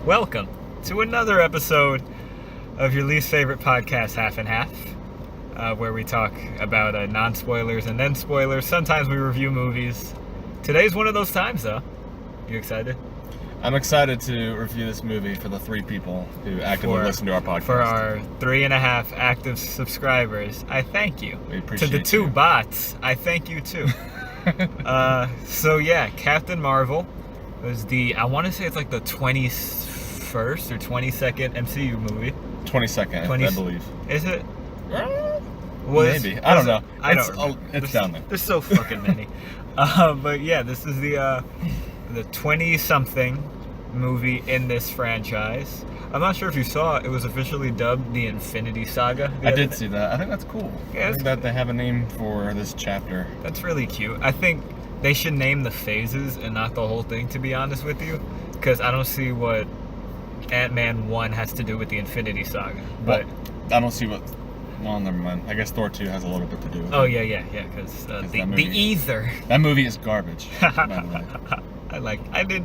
Welcome to another episode of your least favorite podcast, Half and Half, where we talk about non-spoilers and then spoilers. Sometimes we review movies. Today's one of those times, though. You excited? I'm excited to review this movie for the 3 people who actively listen to our podcast. For our 3.5 active subscribers, I thank you. We appreciate To the 2 you. bots, I thank you too. Captain Marvel was I want to say it's like the 21st or 22nd MCU movie. 22nd, I believe. Is it? Maybe. I don't know. I don't remember. It's down there. There's so fucking many. But yeah, this is the 20-something movie in this franchise. I'm not sure if you saw it. It was officially dubbed the Infinity Saga. I did see that. I think that's cool. Yeah, I think that they have a name for this chapter. That's really cute. I think they should name the phases and not the whole thing, to be honest with you, because I don't see what Ant-Man 1 has to do with the Infinity Saga. But I don't see what... Well, never mind. I guess Thor 2 has a little bit to do with it. Oh, yeah, because the ether. That movie is garbage, by the way.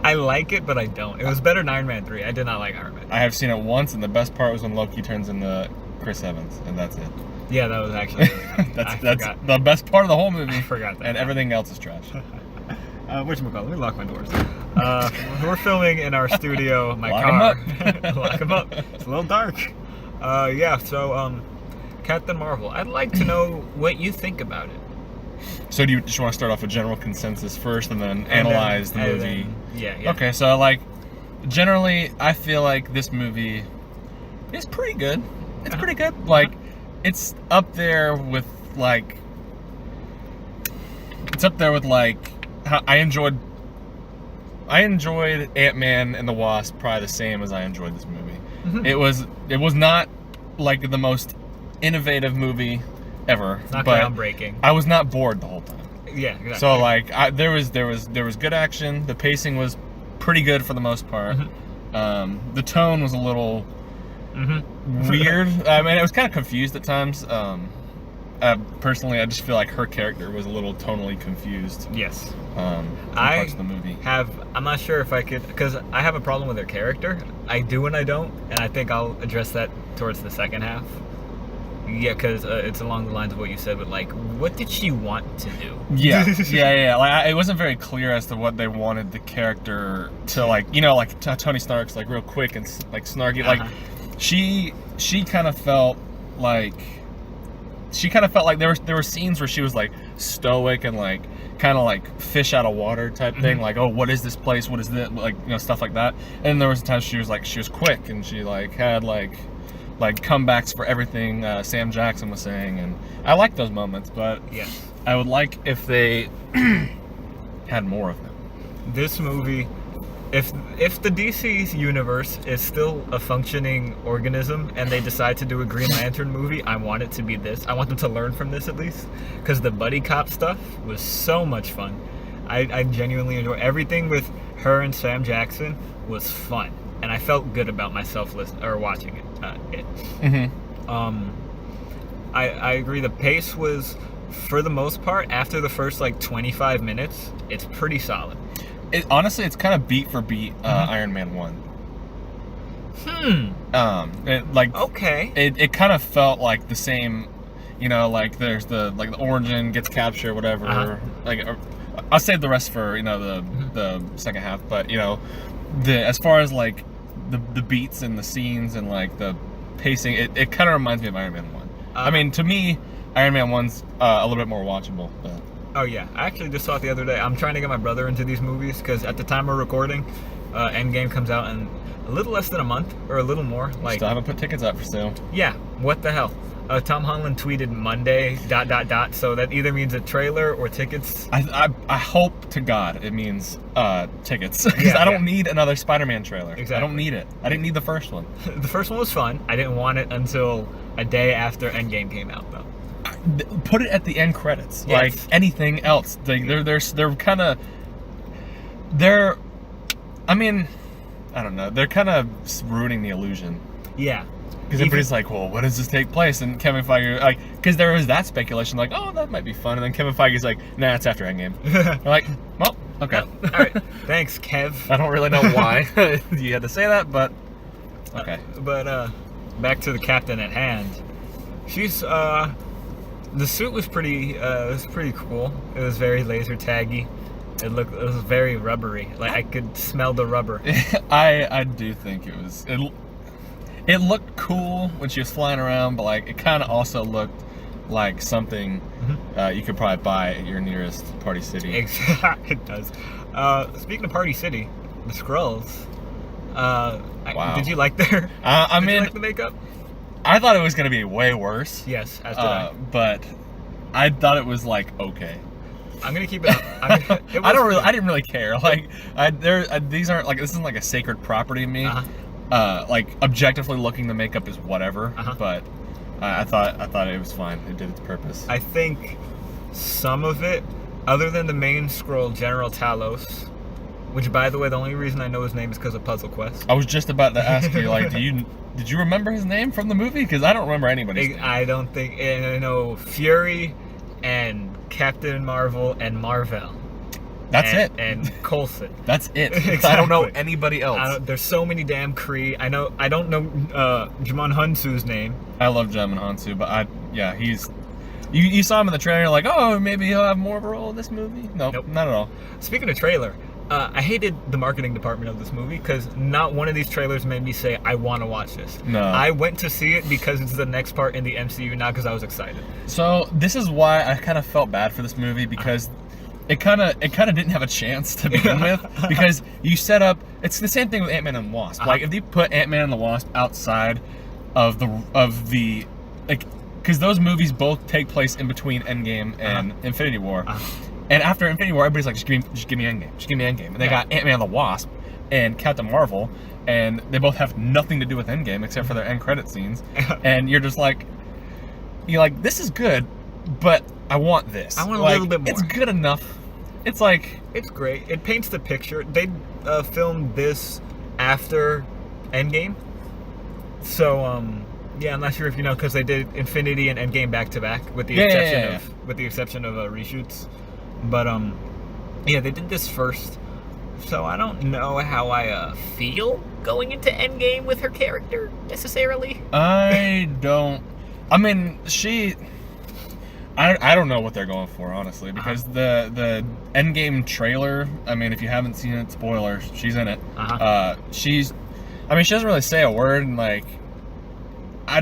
I like it, but I don't. It was better than Iron Man 3. I did not like Iron Man 3. I have seen it once, and the best part was when Loki turns into Chris Evans, and that's it. Yeah, that was actually really funny. that's the best part of the whole movie. I forgot that. And everything else is trash. Whatchamacallit? Let me lock my doors. We're filming in our studio, my Lock car. 'em up. Lock 'em up. It's a little dark. Captain Marvel. I'd like to know what you think about it. So do you just want to start off with general consensus first and then analyze the movie? Yeah. Okay, so generally, I feel like this movie is pretty good. It's pretty good. It's up there with how I enjoyed Ant-Man and the Wasp probably the same as I enjoyed this movie. Mm-hmm. It was not the most innovative movie ever. It's not but groundbreaking. I was not bored the whole time. Yeah, exactly. So there was good action. The pacing was pretty good for the most part. Mm-hmm. The tone was a little weird. I mean, I was kind of confused at times. Personally, I just feel like her character was a little tonally confused. Yes. Parts of the movie. I'm not sure if I could, because I have a problem with her character. I do and I don't, and I think I'll address that towards the second half. Yeah, because it's along the lines of what you said, but what did she want to do? Yeah. It wasn't very clear as to what they wanted the character to, Tony Stark's real quick and snarky. She kind of felt like there were scenes where she was stoic and kind of fish out of water type thing. Oh, what is this place? What is this? Stuff like that. And there was times she was quick and she had comebacks for everything Sam Jackson was saying, and I like those moments, but Yes. I would like if they had more of them. This movie, if the DC universe is still a functioning organism and they decide to do a Green Lantern movie, I want it to be this. I want them to learn from this at least, because the buddy cop stuff was so much fun. I genuinely enjoy everything with her and Sam Jackson was fun, and I felt good about myself watching it. I agree. The pace was, for the most part, after the first 25 minutes, it's pretty solid. Honestly, it's kind of beat for beat Iron Man 1. Okay. It kind of felt like the same, there's the origin gets captured, whatever. I'll save the rest for the second half, but as far as the beats and the scenes and the pacing, it kind of reminds me of Iron Man 1. I mean, to me, Iron Man 1's a little bit more watchable, but. Oh yeah, I actually just saw it the other day. I'm trying to get my brother into these movies because at the time we're recording, Endgame comes out in a little less than a month or a little more. Still haven't put tickets up for sale. Yeah, what the hell? Tom Holland tweeted Monday ... So that either means a trailer or tickets. I hope to God it means tickets, because I don't need another Spider-Man trailer. Exactly. I don't need it. I didn't need the first one. The first one was fun. I didn't want it until a day after Endgame came out, though. Put it at the end credits. Yes. Anything else. They're kind of. I mean, I don't know. They're kind of ruining the illusion. Yeah. Because everybody's like, well, when does this take place? And Kevin Feige, because there was that speculation, oh, that might be fun. And then Kevin Feige's like, nah, it's after Endgame. They're like, well, Okay. All right. Thanks, Kev. I don't really know why you had to say that, but okay. But back to the captain at hand. She's the suit was pretty cool. It was very laser taggy. It was very rubbery. Like I could smell the rubber. I do think it looked cool when she was flying around, but like it kind of also looked like something you could probably buy at your nearest Party City. It does. Speaking of Party City, the Skrulls. Wow. Did you like their? I did you mean, like the makeup? I thought it was gonna be way worse. Yes, as did I. But I thought it was like okay. I'm gonna keep it up. I didn't really care. Like, these aren't like, this isn't like a sacred property to me. Like objectively looking, the makeup is whatever. But I thought it was fine. It did its purpose. I think some of it, other than the main Skrull, General Talos, which by the way, the only reason I know his name is because of Puzzle Quest. I was just about to ask you, like, did you remember his name from the movie? Because I don't remember anybody's name. I don't think. And I know Fury and Captain Marvel and Marvel. That's it. And Coulson. That's it. Exactly. I don't know anybody else. There's so many damn Kree. I don't know Jimon Hunsu's name. I love Jimon Hunsu, but he's. You saw him in the trailer, like, oh, maybe he'll have more of a role in this movie. Nope, not at all. Speaking of trailer, I hated the marketing department of this movie because not one of these trailers made me say I want to watch this. No. I went to see it because it's the next part in the MCU, not because I was excited. So this is why I kind of felt bad for this movie, because it kind of didn't have a chance to begin with, because you set up. It's the same thing with Ant-Man and the Wasp. Like if you put Ant-Man and the Wasp outside of the like, because those movies both take place in between Endgame and Infinity War. And after Infinity War, everybody's like, just give me Endgame. Just give me Endgame. And they got Ant-Man and the Wasp and Captain Marvel, and they both have nothing to do with Endgame except for their end credit scenes. And you're like, this is good, but I want this. I want a little bit more. It's good enough. It's like... It's great. It paints the picture. They filmed this after Endgame. So, yeah, I'm not sure if you know, because they did Infinity and Endgame back to back, with the exception of reshoots. But yeah, they did this first, so I don't know how I feel going into Endgame with her character necessarily. I mean, I don't know what they're going for, honestly, because the Endgame trailer. I mean, if you haven't seen it, spoiler, she's in it. She doesn't really say a word, and like, I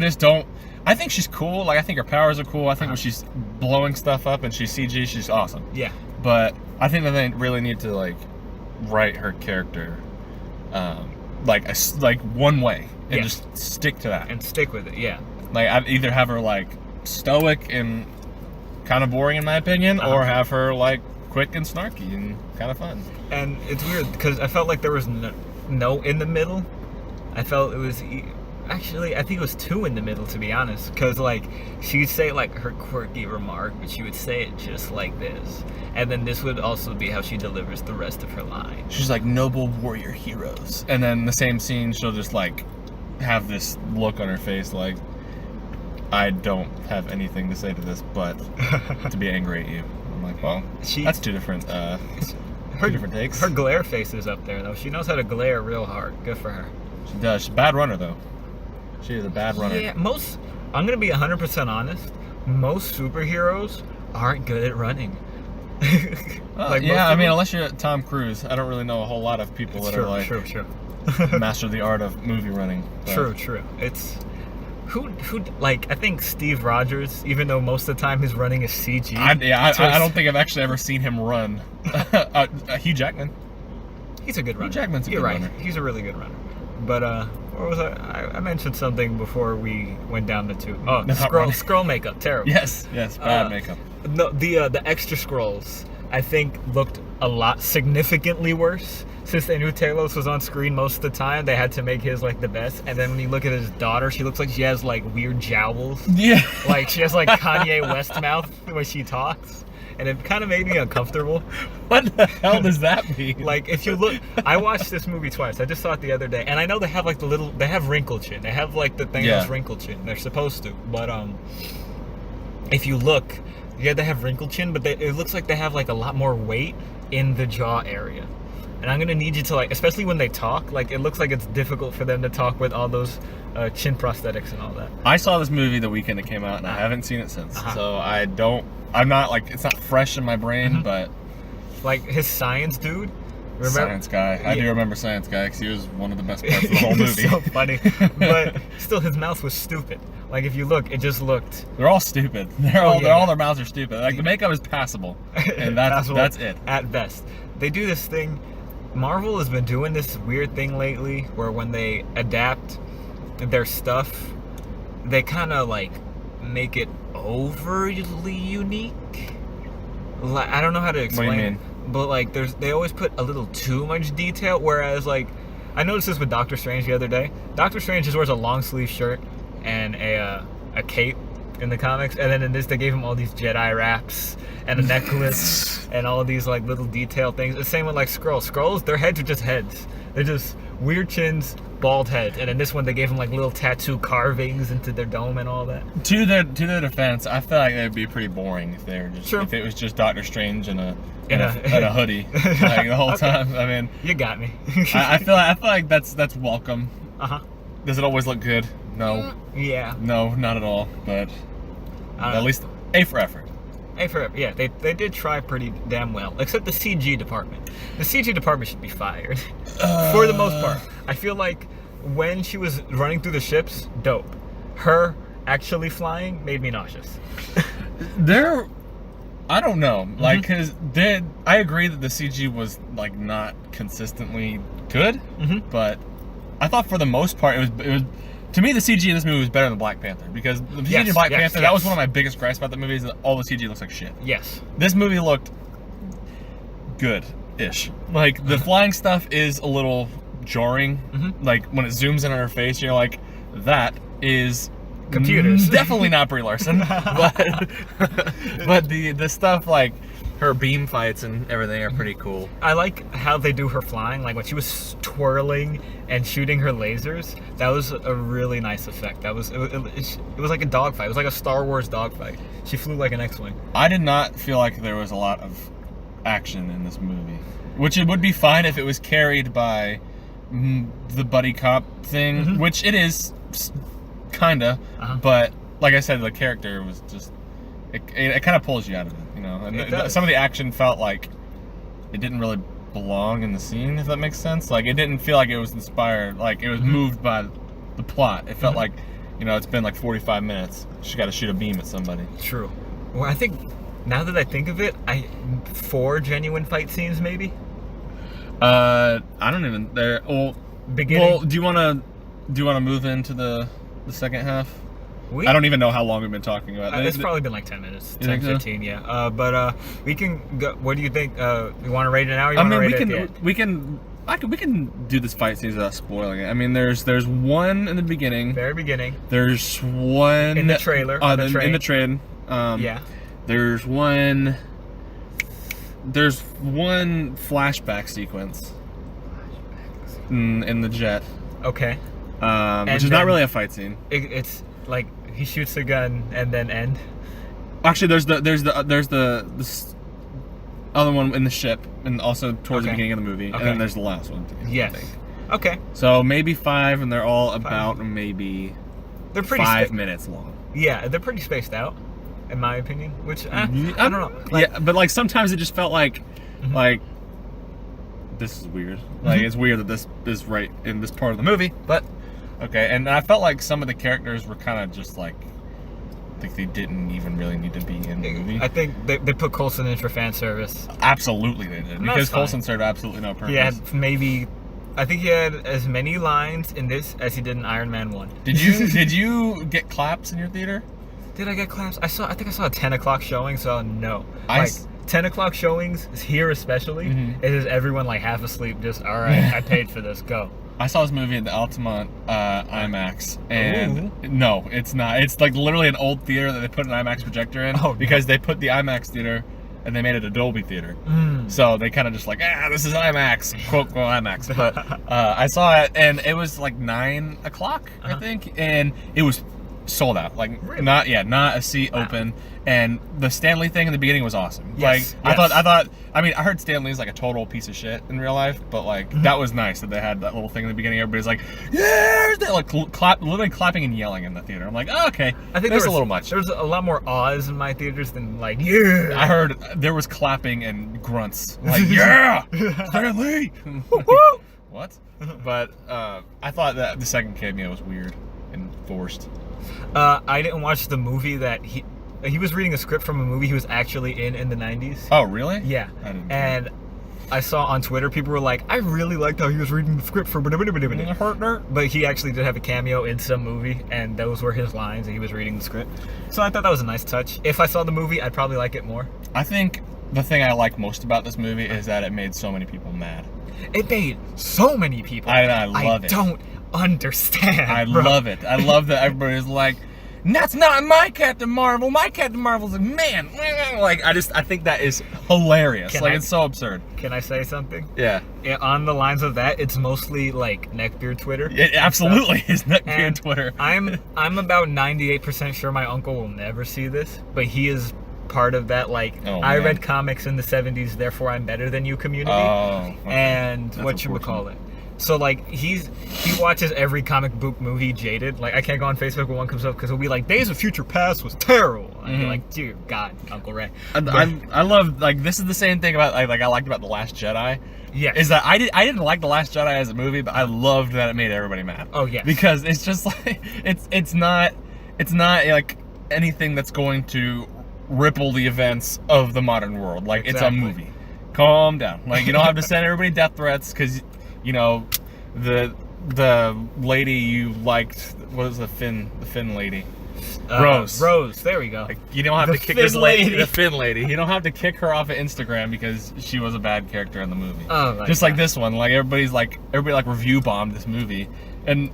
think she's cool. Like, I think her powers are cool. I think when she's blowing stuff up and she's CG, she's awesome. Yeah. But I think that they really need to, like, write her character, like one way and just stick to that. And stick with it, yeah. Like, I'd either have her, like, stoic and kind of boring, in my opinion, or have her, like, quick and snarky and kind of fun. And it's weird, because I felt like there was no in the middle. I felt it was... Actually, I think it was two in the middle, to be honest. Because, like, she'd say, like, her quirky remark, but she would say it just like this. And then this would also be how she delivers the rest of her line. She's like, noble warrior heroes. And then the same scene, she'll just, like, have this look on her face, like, I don't have anything to say to this, but to be angry at you. I'm like, well, that's two different takes. Her glare face is up there, though. She knows how to glare real hard. Good for her. She does. She's a bad runner, though. She is a bad runner. Yeah, I'm going to be 100% honest. Most superheroes aren't good at running. Like, yeah, I mean, unless you're Tom Cruise, I don't really know a whole lot of people that are like master the art of movie running. But. True. It's who like, I think Steve Rogers, even though most of the time his running is CG. I don't think I've actually ever seen him run. Hugh Jackman. He's a good runner. Hugh Jackman's a good runner. Right. He's a really good runner. But what was I mentioned something before we went down the tube. Oh, Skrull makeup, terrible. Yes, bad makeup. No, the extra Skrulls, I think, looked a lot significantly worse. Since they knew Talos was on screen most of the time, they had to make his like the best. And then when you look at his daughter, she looks like she has like weird jowls. Yeah. Like she has like Kanye West mouth when she talks. And it kind of made me uncomfortable. What the hell does that mean? Like, if you look, I watched this movie twice. I just saw it the other day, and I know they have like they have wrinkle chin. They have like the Thanos wrinkle chin. They're supposed to, but if you look, they have wrinkle chin, but it looks like they have like a lot more weight in the jaw area. And I'm gonna need you to, like, especially when they talk, like, it looks like it's difficult for them to talk with all those chin prosthetics and all that. I saw this movie the weekend it came out, and I haven't seen it since. So I'm not like, it's not fresh in my brain, but Like, his science dude. Science Guy. I do remember Science Guy because he was one of the best parts of the whole movie. So funny, but still, his mouth was stupid. Like, if you look, it just looked. They're all stupid. All their mouths are stupid. Like, the makeup is passable, and that's it. At best, they do this thing. Marvel has been doing this weird thing lately, where when they adapt their stuff, they kind of like make it overly unique. Like, I don't know how to explain. What do you mean? But like, they always put a little too much detail. Whereas, like, I noticed this with Doctor Strange the other day. Doctor Strange just wears a long sleeve shirt and a cape in the comics, and then in this they gave him all these Jedi wraps and a necklace and all these like little detail things. The same with like Skrulls. Skrulls, their heads are just heads. They're just weird chins, bald heads. And in this one, they gave them like little tattoo carvings into their dome and all that. To their defense, I feel like it'd be pretty boring if they were just if it was just Doctor Strange in a hoodie like the whole time. I mean, you got me. I feel like that's welcome. Uh-huh. Does it always look good? No. Yeah. No, not at all. But at least A for effort. A for effort. Yeah, they did try pretty damn well. Except the CG department. The CG department should be fired. For the most part. I feel like when she was running through the ships, dope. Her actually flying made me nauseous. I don't know, like, because I agree that the CG was like not consistently good, but I thought for the most part it was. To me, the CG in this movie was better than Black Panther, because the CG in Black Panther, that was one of my biggest gripes about the movie, is that all the CG looks like shit. Yes. This movie looked good-ish. Like, the flying stuff is a little jarring. Like, when it zooms in on her face, you're like, that is computers. Definitely not Brie Larson. but the stuff like her beam fights and everything are pretty cool. I like how they do her flying. Like when she was twirling and shooting her lasers, that was a really nice effect. It was like a dogfight. It was like a Star Wars dogfight. She flew like an X-wing. I did not feel like there was a lot of action in this movie, which it would be fine if it was carried by the buddy cop thing, which it is, kinda. But like I said, the character was just it kind of pulls you out of it, you know. And some of the action felt like it didn't really belong in the scene, if that makes sense. Like, it didn't feel like it was inspired, like it was moved by the plot. It felt like, you know, it's been like 45 minutes. She's got to shoot a beam at somebody. True. Well, I think now that I think of it, 4 genuine fight scenes maybe. I don't even there. Well, beginning. Well, do you want to move into the second half? I don't even know how long we've been talking about. It's probably been like 10 minutes, 10, so? 15, yeah. But we can go. What do you think? You want to rate it now? Or you I want to mean, rate we can do this fight scene without spoiling it. I mean, there's one in the beginning. Very beginning. There's one in the trailer. In the train. Yeah. There's one flashback sequence in the jet. Okay. Which is not really a fight scene. It's like he shoots a gun and then end. Actually, there's the other one in the ship, and also towards the beginning of the movie, and then there's the last one. Yes. Okay. So maybe 5, and they're all about maybe they're pretty 5 minutes long. Yeah, they're pretty spaced out, in my opinion. Which I don't know. Like, yeah, but like sometimes it just felt like like this is weird. Like it's weird that this is right in this part of the movie, but okay. And I felt like some of the characters were kind of just like, I think they didn't even really need to be in the movie. I think they put Coulson in for fan service. Absolutely they did, because Coulson served absolutely no purpose. He had I think he had as many lines in this as he did in Iron Man 1. Did you get claps in your theater? Did I get claps? I think I saw a 10 o'clock showing, so no. 10 o'clock showings here especially, it is everyone like half asleep, just, all right, I paid for this, go. I saw this movie at the Altamont IMAX, and no, it's not. It's like literally an old theater that they put an IMAX projector in, because they put the IMAX theater and they made it a Dolby theater. So they kind of just like, this is IMAX, quote IMAX. But I saw it, and it was like 9 o'clock, I think, and it was sold out. Like Really? not a seat Wow. open. And the Stan Lee thing in the beginning was awesome. Yes, Like yes. I thought. I mean, I heard Stan Lee's like a total piece of shit in real life, but like that was nice that they had that little thing in the beginning. Everybody's like, yeah, like literally clapping and yelling in the theater. I'm like, oh, okay, I think there's there was a little much. There's a lot more awes in my theaters than like, yeah. I heard there was clapping and grunts. Like, yeah, Stan Lee. What? But I thought that the second cameo was weird and forced. I didn't watch the movie that he was reading a script from a movie he was actually in the 90s. Oh, really? Yeah. I didn't. And I saw on Twitter people were like, I really liked how he was reading the script for but he actually did have a cameo in some movie, and those were his lines, and he was reading the script. So I thought that was a nice touch. If I saw the movie, I'd probably like it more. I think the thing I like most about this movie is that it made so many people mad. It made so many people. I love it. I don't understand. I bro. love it. I love that everybody's like, that's not my Captain Marvel. My Captain Marvel's like, man, like I think that is hilarious. Can like I- it's so absurd. Can I say something? Yeah. On the lines of that, it's mostly like neckbeard Twitter. It absolutely is neckbeard And Twitter. I'm about 98% sure my uncle will never see this, but he is part of that like Oh, I man. read comics in the 70s, therefore I'm better than you community. Oh. okay. And That's what you would call it. So like he watches every comic book movie jaded. Like I can't go on Facebook when one comes up because he'll be like, Days of Future Past was terrible. And I'd be Mhm. like, dear God, Uncle Ray. I love like this is the same thing about like I liked about The Last Jedi. Yes. Is that I didn't like The Last Jedi as a movie, but I loved that it made everybody mad. Oh, yes. Because it's just like it's not like anything that's going to ripple the events of the modern world. Like Exactly. it's a movie. Calm down. Like you don't have to send everybody death threats because you know the lady you liked. What was the Finn lady? Rose. Rose, there we go. Like, you don't have The to kick Finn this lady, lady. the Finn lady. You don't have to kick her off of Instagram because she was a bad character in the movie. Oh, my Just like God. this one, like everybody review bombed this movie, and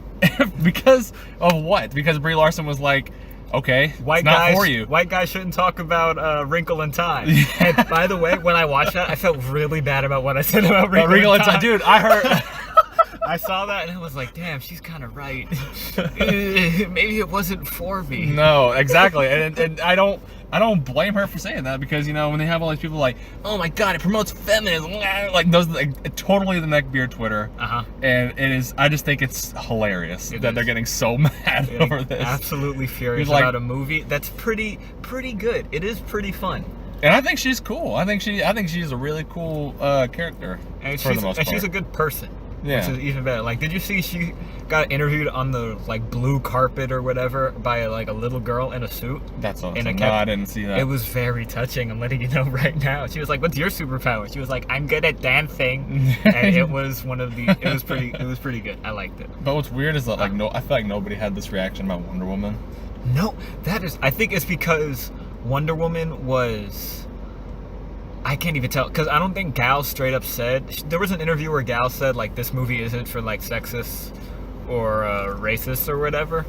because of what? Because Brie Larson was like, okay, White it's not guys, for you. White guys shouldn't talk about Wrinkle in Time. And by the way, when I watched that, I felt really bad about what I said about Wrinkle, Wrinkle in in Time. Time, dude. I heard. I saw that and I was like, damn, she's kind of right. Maybe it wasn't for me. No, exactly, and I don't blame her for saying that because you know when they have all these people like, oh my god, it promotes feminism, like those like totally the neckbeard Twitter, and it is. I just think it's hilarious It that is. they're getting so mad over this. Absolutely furious He's like- about a movie that's pretty good. It is pretty fun. And I think she's cool. I think she's a really cool character And for the most part. she's a good person. Yeah. Which is even better. Like, did you see she got interviewed on the like blue carpet or whatever by like a little girl in a suit? That's awesome. in a No, cap- I didn't see that. It was very touching. I'm letting you know right now. She was like, "What's your superpower?" She was like, "I'm good at dancing," and it was one of the. It was pretty good. I liked it. But what's weird is that like I feel like nobody had this reaction about Wonder Woman. No, that is. I think it's because Wonder Woman was. I can't even tell because I don't think Gal straight up said. There was an interview where Gal said like this movie isn't for like sexist or racist or whatever.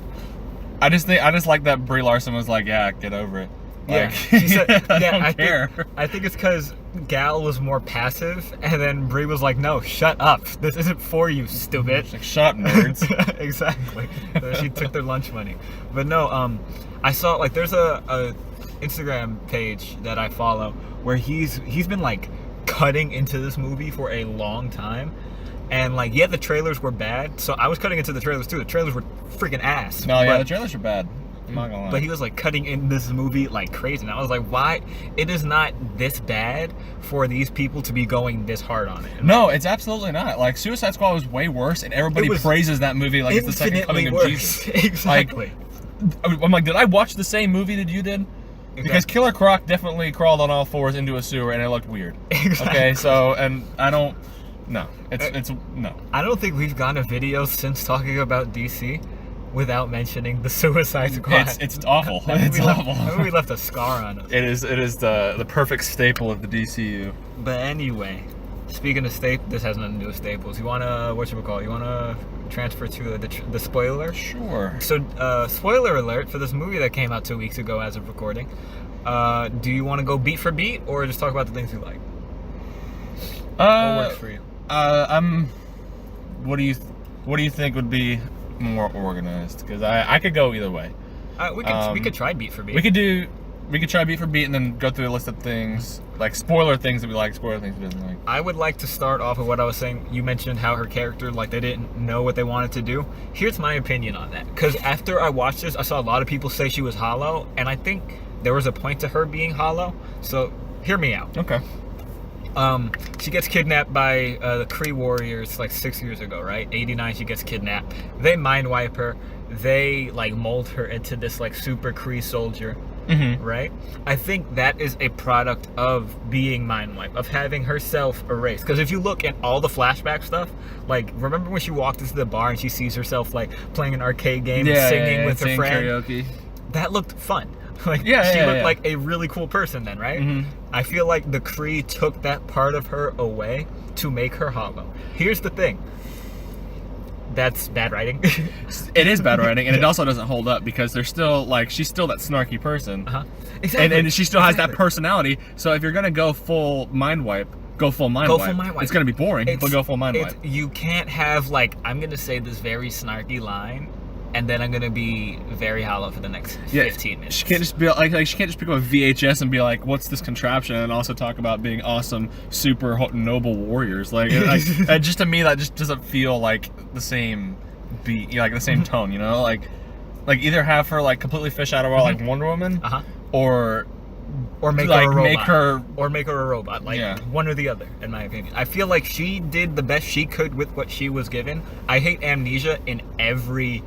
I just like that Brie Larson was like, yeah, get over it. Yeah, Like, she said. I Yeah, don't care. I think it's because Gal was more passive, and then Brie was like, "No, shut up. This isn't for you, stupid." She's like, shut up, nerds. Exactly. So she took their lunch money. But no, I saw like there's a Instagram page that I follow where he's been like cutting into this movie for a long time. And like, yeah, the trailers were bad, so I was cutting into the trailers too. The trailers were freaking ass. No, yeah, but- the trailers are bad. I'm not gonna lie. but he was like cutting in this movie like crazy. And I was like, why? It is not this bad for these people to be going this hard on it. No, it's absolutely not. Like Suicide Squad was way worse, and everybody It was praises that movie like it's the second coming Infinitely of worse. Jesus. Exactly. I'm like, did I watch the same movie that you did? Because Killer Croc definitely crawled on all fours into a sewer, and it looked weird. Exactly. Okay, so and I don't. No, it's no. I don't think we've gotten a video since talking about DC without mentioning the Suicide Squad. It's awful. I think It's we left- awful. I think we left a scar on us. It is the perfect staple of the DCU. But anyway, speaking of this has nothing to do with staples. You wanna You wanna transfer to the spoiler? Sure. So, spoiler alert for this movie that came out 2 weeks ago as of recording. Do you want to go beat for beat, or just talk about the things you like? What works for you? What do you think would be more organized? Because I could go either way. We could try beat for beat. We could try beat for beat and then go through a list of things, like spoiler things that we like, spoiler things we didn't like. I would like to start off with what I was saying. You mentioned how her character, like, they didn't know what they wanted to do. Here's my opinion on that. Because after I watched this, I saw a lot of people say she was hollow, and I think there was a point to her being hollow. So, hear me out. Okay. She gets kidnapped by the Kree warriors like 6 years ago, right? 89, she gets kidnapped. They mind wipe her. They, like, mold her into this, like, super Kree soldier. Mm-hmm. Right? I think that is a product of being mind wiped, of having herself erased. Because if you look at all the flashback stuff, like, remember when she walked into the bar and she sees herself, like, playing an arcade game and singing with her friend? Karaoke. That looked fun. Like, she looked like a really cool person then, right? Mm-hmm. I feel like the Kree took that part of her away to make her hollow. Here's the thing. That's bad writing. It is bad writing, and it also doesn't hold up because they're still, like, she's still that snarky person. Exactly. And she still has that personality. So if you're gonna go full mind wipe, go full mind wipe. It's gonna be boring, but go full mind wipe. You can't have, like, I'm gonna say this very snarky line, and then I'm gonna be very hollow for the next 15 minutes. She can't just be like she can't just pick up a VHS and be like, "What's this contraption?" and also talk about being awesome, super noble warriors. Like, just to me, that just doesn't feel like the same beat, like the same tone. You know, like either have her like completely fish out of water like Wonder Woman, or make like her a robot. Make her a robot. Like, one or the other, in my opinion. I feel like she did the best she could with what she was given. I hate Amnesia in every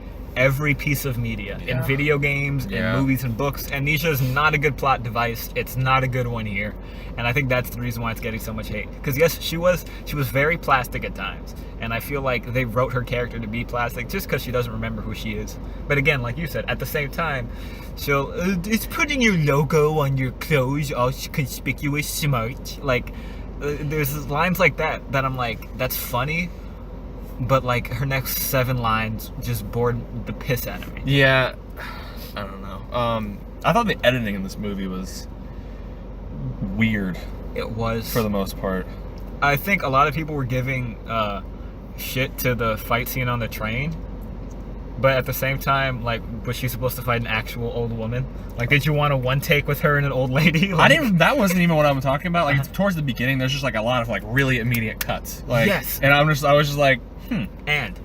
piece of media, in video games, in movies and books. Amnesia is not a good plot device. It's not a good one here, and I think that's the reason why it's getting so much hate. Because yes, she was very plastic at times, and I feel like they wrote her character to be plastic just because she doesn't remember who she is. But again, like you said, at the same time, she'll it's putting your logo on your clothes, all conspicuous, smart. Like, there's lines like that I'm like, that's funny. But, like, her next 7 lines just bored the piss out of me. Yeah, I don't know. I thought the editing in this movie was weird. It was. For the most part. I think a lot of people were giving shit to the fight scene on the train. But at the same time, like, was she supposed to fight an actual old woman? Like, did you want a one take with her and an old lady? Like, that wasn't even what I'm talking about. Like, it's towards the beginning, there's just, like, a lot of, like, really immediate cuts. Like, yes. And I was just like, And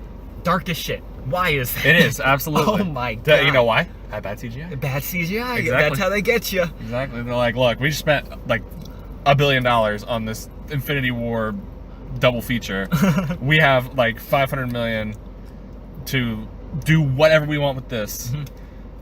dark as shit. Why is that? It is, absolutely. Oh my god. You know why? Bad CGI. Bad CGI. Exactly. That's how they get you. Exactly. They're like, look, we just spent like $1 billion on this Infinity War double feature. We have like 500 million to do whatever we want with this.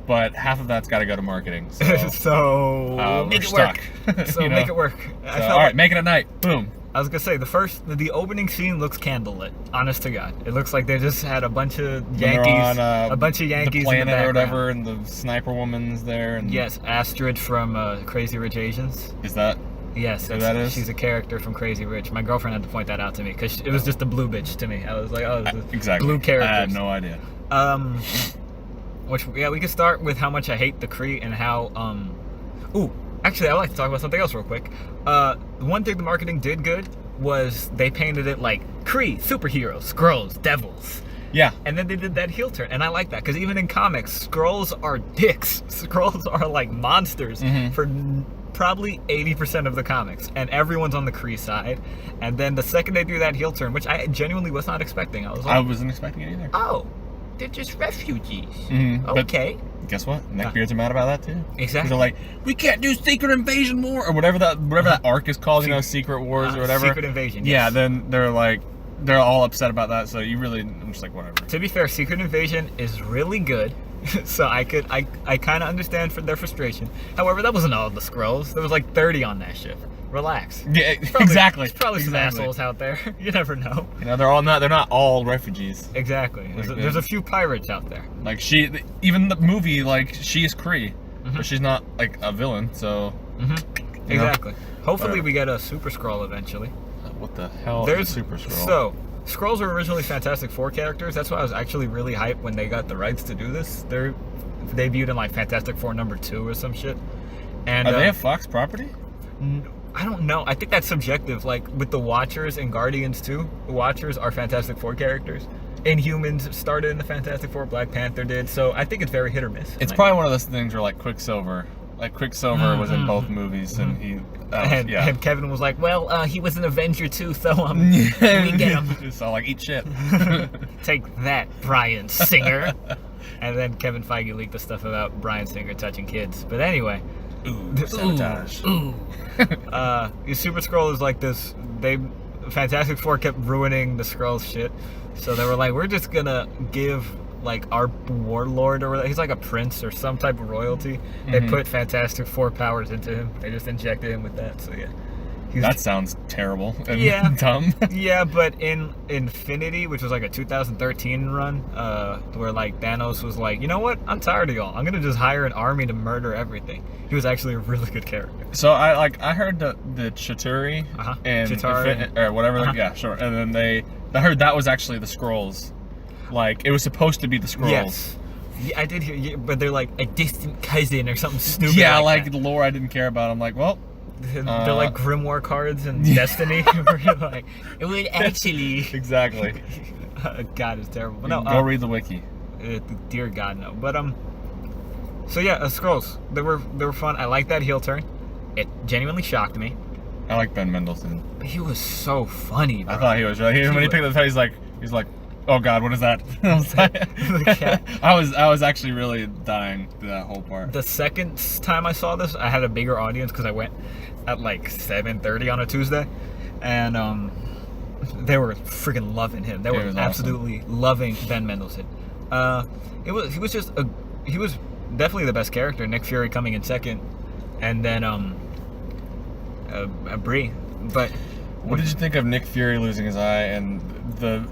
But half of that's got to go to marketing. So, make it stuck. work. So make it work. All right, make it at night. Boom. I was gonna say the opening scene looks candlelit. Honest to God, it looks like they just had a bunch of Yankees, the planet in the or whatever, and the sniper woman's there. And yes, Astrid from Crazy Rich Asians. Is that? Yes, who that is? She's a character from Crazy Rich. My girlfriend had to point that out to me because it was just a blue bitch to me. I was like, oh, exactly. Blue characters. I had no idea. We could start with how much I hate the Kree and how actually, I'd like to talk about something else real quick. One thing the marketing did good was they painted it like Kree, superheroes, Skrulls, devils. Yeah. And then they did that heel turn, and I like that because even in comics, Skrulls are dicks. Skrulls are like monsters for probably 80% of the comics, and everyone's on the Kree side. And then the second they do that heel turn, which I genuinely was not expecting, I was like, I wasn't expecting it either. Oh, they're just refugees. Okay. But guess what? Neckbeards are mad about that too. Exactly. They're like, we can't do Secret Invasion more, or whatever that arc is called. Secret Wars or whatever. Secret Invasion. Yes. Yeah. Then they're all upset about that. So I'm just like, whatever. To be fair, Secret Invasion is really good. So I kind of understand for their frustration. However, that wasn't all the Skrulls. There was like 30 on that ship. Relax. Yeah, exactly. There's probably some assholes out there. You never know. You know, they're not all refugees. Exactly. There's a few pirates out there. Like even the movie, like, she is Kree, but she's not like a villain. So exactly. Hopefully we get a Super Skrull eventually. What the hell is a Super Skrull? So Skrulls were originally Fantastic Four characters. That's why I was actually really hyped when they got the rights to do this. They're debuted in like Fantastic Four #2 or some shit. And are they a Fox property? I don't know. I think that's subjective. Like with the Watchers and Guardians too. The Watchers are Fantastic Four characters, Inhumans started in the Fantastic Four, Black Panther did, so I think it's very hit or miss. It's probably one of those things where like Quicksilver was in both movies, and he and Kevin was like, well, he was an Avenger too, so we get him. So like, eat shit. Take that, Bryan Singer. And then Kevin Feige leaked the stuff about Bryan Singer touching kids. But anyway, sabotage. Super Skrull is like this. Fantastic Four kept ruining the Skrull shit, so they were like, we're just gonna give like our warlord, or he's like a prince or some type of royalty. They put Fantastic Four powers into him. They just injected him with that. So yeah. That sounds terrible and dumb. Yeah, but in Infinity, which was like a 2013 run, where like Thanos was like, you know what? I'm tired of y'all. I'm gonna just hire an army to murder everything. He was actually a really good character. So I heard the Chitauri and Chitauri. or whatever. Yeah, sure. And then I heard that was actually the Skrulls. Like it was supposed to be the Skrulls. Yes. Yeah, I did hear, but they're like a distant cousin or something stupid. Yeah, like the lore I didn't care about. I'm like, well. They're like Grimoire cards and Destiny. Where you're like, it would actually. Exactly. God, it's terrible. But no, go read the wiki. Dear God, no. But so yeah, Skrulls. They were fun. I like that heel turn. It genuinely shocked me. I like Ben Mendelsohn. He was so funny, bro. I thought he was really. When he picked up the he's like, oh God, what is that? I was actually really dying through that whole part. The second time I saw this, I had a bigger audience because I went at like 7:30 on a Tuesday, and they were freaking loving him. They were absolutely loving Ben Mendelsohn. He was definitely the best character. Nick Fury coming in second, and then Brie. But what did you think of Nick Fury losing his eye and the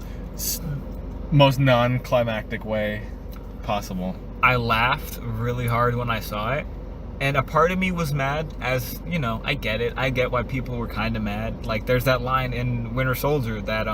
most non-climactic way possible? I laughed really hard when I saw it, and a part of me was mad. As you know, I get it. I get why people were kind of mad. Like there's that line in Winter Soldier that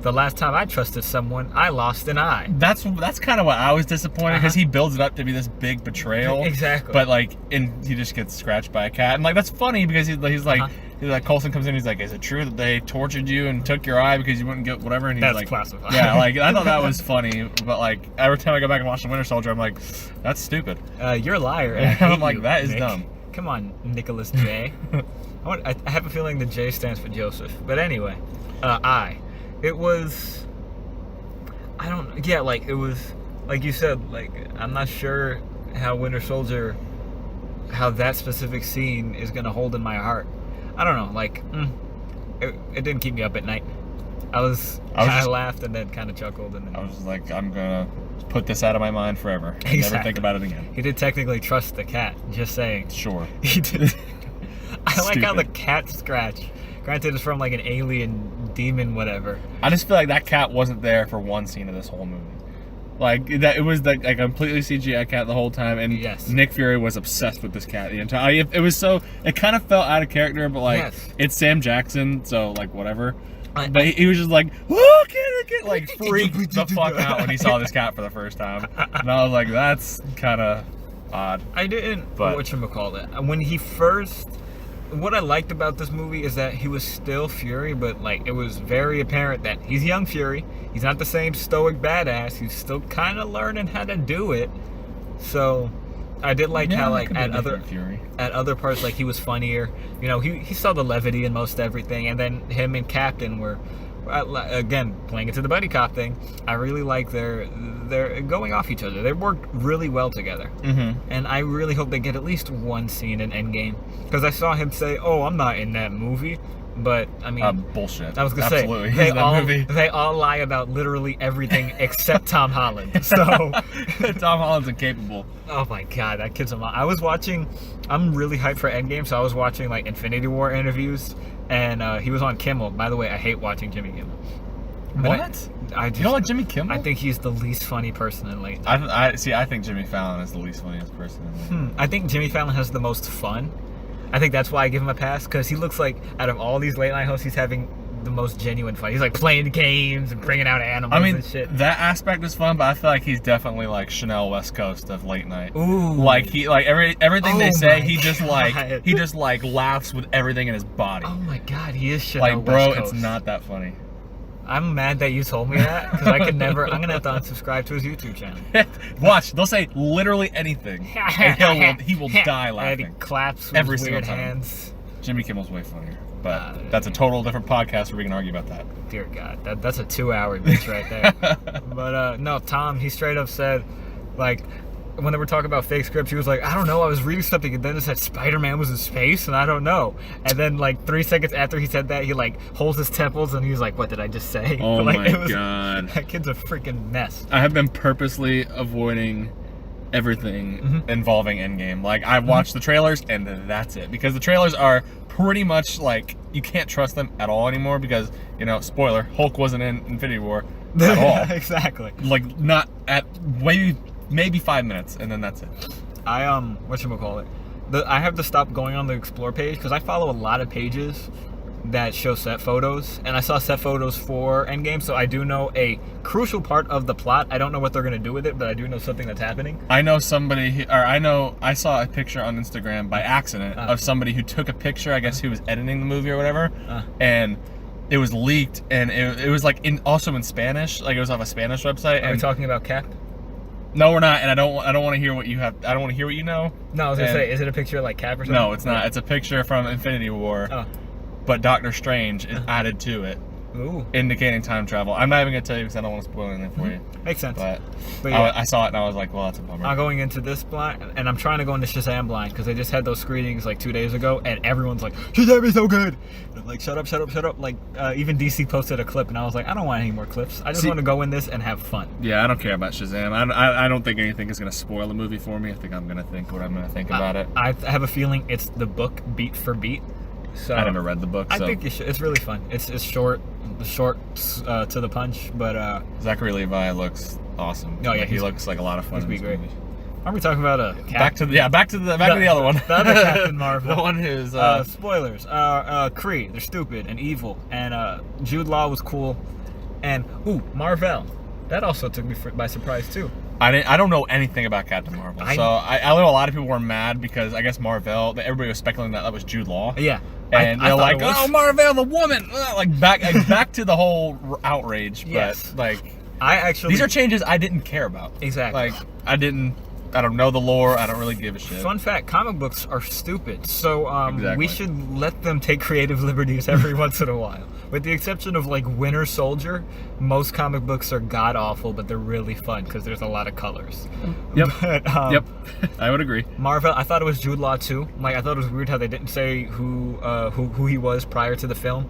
the last time I trusted someone, I lost an eye. That's kind of what I was disappointed, because he builds it up to be this big betrayal. Exactly. But like, he just gets scratched by a cat, and like that's funny because he's like. Like Coulson comes in, he's like, "Is it true that they tortured you and took your eye because you wouldn't get whatever?" And he's that's like, classified. "Yeah, like I thought that was funny, but like every time I go back and watch the Winter Soldier, I'm like, that's stupid." You're a liar. And I'm like, that is Nick. dumb. Come on, Nicholas J. I have a feeling the J stands for Joseph. But anyway, it was. I don't. Yeah, like it was. Like you said, like I'm not sure how Winter Soldier, how that specific scene is gonna hold in my heart. I don't know, like, it didn't keep me up at night. I laughed and then kind of chuckled, and then I was just like, I'm gonna put this out of my mind forever. Never think about it again. He did technically trust the cat, just saying. Sure. He did. I like how the cat scratch. Granted, it's from like an alien demon, whatever. I just feel like that cat wasn't there for one scene of this whole movie. Like that, it was like a completely CGI cat the whole time, and Nick Fury was obsessed with this cat the entire. It was so, it kind of felt out of character, but like it's Sam Jackson, so like whatever. But he was just like, look at it, like freaked the fuck out when he saw this cat for the first time, and I was like, that's kind of odd. I didn't. But whatchamacallit, when he first. What I liked about this movie is that he was still Fury, but like it was very apparent that he's young Fury. He's not the same stoic badass. He's still kind of learning how to do it. So I did like how like at other parts like he was funnier. You know, he saw the levity in most everything, and then him and Captain were again playing into the buddy cop thing. I really like their going off each other. They worked really well together, and I really hope they get at least one scene in Endgame, because I saw him say, "Oh, I'm not in that movie." But I mean, bullshit. I was gonna Absolutely. say they all lie about literally everything except Tom Holland. So Tom Holland's incapable. Oh my God, that kid's a lot. I'm really hyped for Endgame, so I was watching like Infinity War interviews, and he was on Kimmel. By the way, I hate watching Jimmy Kimmel. What? You don't like Jimmy Kimmel? I think he's the least funny person in late. I think Jimmy Fallon is the least funniest person in late. I think Jimmy Fallon has the most fun. I think that's why I give him a pass, because he looks like out of all these late night hosts, he's having the most genuine fun. He's like playing games and bringing out animals and shit. That aspect is fun, but I feel like he's definitely like Chanel West Coast of late night. Ooh. Like everything they say, he just laughs with everything in his body. Oh my God, he is Chanel West Coast. Coast. It's not that funny. I'm mad that you told me that because I could never. I'm gonna have to unsubscribe to his YouTube channel. Watch, they'll say literally anything, and he will die And laughing. he claps with Every his single weird time. hands. Jimmy Kimmel's way funnier, but that's a total different podcast where we can argue about that. Dear God, that's a 2-hour bitch right there. But no, Tom, he straight up said, like, when they were talking about fake scripts, he was like, I don't know, I was reading something and then it said Spider-Man was in space and I don't know. And then like 3 seconds after he said that, he like holds his temples and he's like, what did I just say? Oh like, my God. That kid's a freaking mess. I have been purposely avoiding everything involving Endgame. Like, I watched the trailers and that's it. Because the trailers are pretty much like, you can't trust them at all anymore because, you know, spoiler, Hulk wasn't in Infinity War at all. Exactly. Like, not at maybe 5 minutes, and then that's it. I whatchamacallit? I have to stop going on the explore page because I follow a lot of pages that show set photos, and I saw set photos for Endgame, so I do know a crucial part of the plot. I don't know what they're gonna do with it, but I do know something that's happening. I know somebody, I saw a picture on Instagram by accident of somebody who took a picture, I guess who was editing the movie or whatever, and it was leaked, and it was like also in Spanish, like it was off a Spanish website. Are we talking about Cap? No, we're not, and I don't want to hear what you have. I don't want to hear what you know. No, I was gonna say, is it a picture of like Cap or something? No, it's not. It's a picture from Infinity War. Oh. But Doctor Strange is added to it, Ooh. indicating time travel. I'm not even gonna tell you because I don't want to spoil anything for you. Makes sense. But yeah, I saw it and I was like, well, that's a bummer. I'm going into this blind, and I'm trying to go into Shazam blind because they just had those screenings like 2 days ago, and everyone's like, Shazam is so good. And I'm like, shut up, shut up, shut up. Like, even DC posted a clip, and I was like, I don't want any more clips. I just want to go in this and have fun. Yeah, I don't care about Shazam. I don't think anything is gonna spoil the movie for me. I think I'm gonna think what I'm gonna think about it. I have a feeling it's the book beat for beat. So I never read the book. So. I think you should. It's really fun. It's short to the punch, but Zachary Levi looks awesome. Oh yeah, he looks like a lot of fun. He's be in this great. movie. Aren't we talking about a Back to the other one. The other Captain Marvel. The one who's spoilers. Kree, they're stupid and evil, and Jude Law was cool, and Marvel. That also took me by surprise too. I don't know anything about Captain Marvel, so I know a lot of people were mad because I guess Marvel. Everybody was speculating that was Jude Law. Yeah. And they're like, oh, Marvel, the woman, like back to the whole outrage. Yes. But like, these are changes I didn't care about. Exactly. Like, I don't know the lore. I don't really give a shit. Fun fact: comic books are stupid, so Exactly. we should let them take creative liberties every once in a while. With the exception of like Winter Soldier, most comic books are god awful, but they're really fun because there's a lot of colors. Yep. But, Yep. I would agree. Marvel, I thought it was Jude Law too. Like, I thought it was weird how they didn't say who he was prior to the film,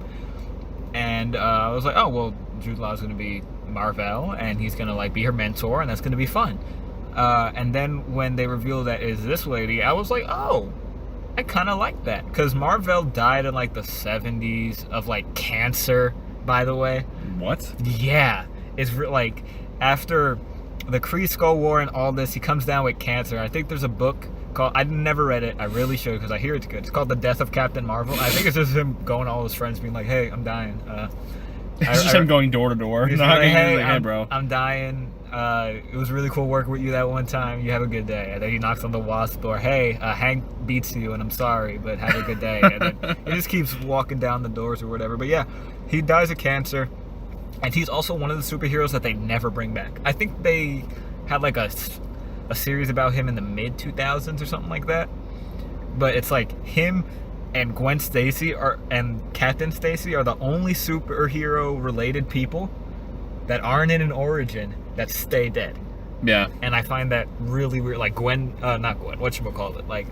and I was like, oh well, Jude Law is going to be Marvel, and he's going to like be her mentor, and that's going to be fun. And then when they revealed that is this lady, I was like, oh, I kind of like that. Because Marvel died in like the 70s of like cancer, by the way. What? Yeah. It's like after the Kree Skull War and all this, he comes down with cancer. I think there's a book called, I never read it. I really should because I hear it's good. It's called The Death of Captain Marvel. I think it's just him going to all his friends being like, hey, I'm dying. It's just him going door to door. He's Not like, hey, bro. I'm dying. It was really cool working with you that one time. You have a good day. And then he knocks on the Wasp door. Hey, Hank beats you, and I'm sorry, but have a good day. And then he just keeps walking down the doors or whatever. But yeah, he dies of cancer, and he's also one of the superheroes that they never bring back. I think they had like a series about him in the mid 2000s or something like that. But it's like him and Gwen Stacy and Captain Stacy are the only superhero related people that aren't in an origin that stay dead. Yeah. And I find that really weird. Like not Gwen, whatchamacallit, like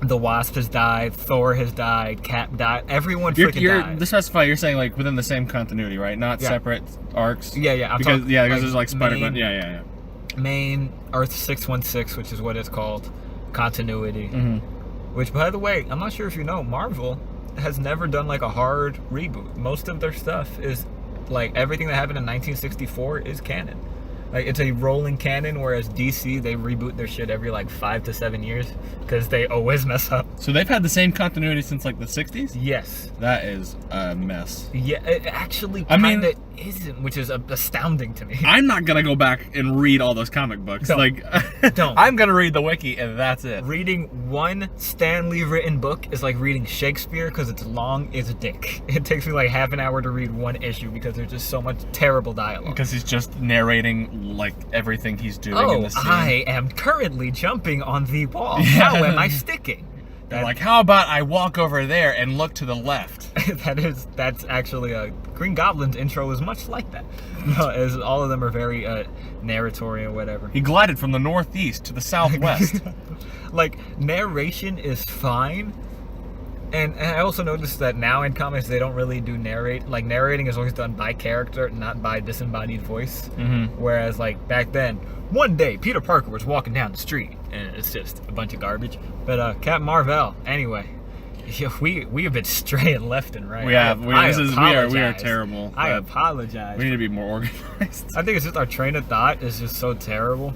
the Wasp has died, Thor has died, Cap died, everyone freaking died. To specify, you're saying like within the same continuity, right? Not separate arcs. Yeah. Because there's like Spider-Man. Yeah. Main Earth 616, which is what it's called, continuity. Which, by the way, I'm not sure if you know, Marvel has never done like a hard reboot. Most of their stuff is like everything that happened in 1964 is canon. Like, it's a rolling canon, whereas DC, they reboot their shit every like 5 to 7 years because they always mess up. So they've had the same continuity since like the 60s? Yes. That is a mess. Yeah, it actually I mean, kinda isn't, which is astounding to me. I'm not gonna go back and read all those comic books. Don't. Like, Don't. I'm gonna read the wiki and that's it. Reading one Stan Lee written book is like reading Shakespeare because it's long as a dick. It takes me like half an hour to read one issue because there's just so much terrible dialogue. Because he's just narrating like everything he's doing in the scene. I am currently jumping on the wall. How am I sticking? They're like, how about I walk over there and look to the left? that's actually Green Goblin's intro is much like that. As all of them are very narratory and whatever. He glided from the northeast to the southwest. Like, narration is fine. And I also noticed that now in comics they don't really do narrate. Like, narrating is always done by character, not by disembodied voice. Mm-hmm. Whereas, like, back then, one day Peter Parker was walking down the street, and it's just a bunch of garbage. But Captain Marvel, anyway, we have been straying left and right. We are terrible. I apologize. We need to be more organized. I think it's just our train of thought is just so terrible.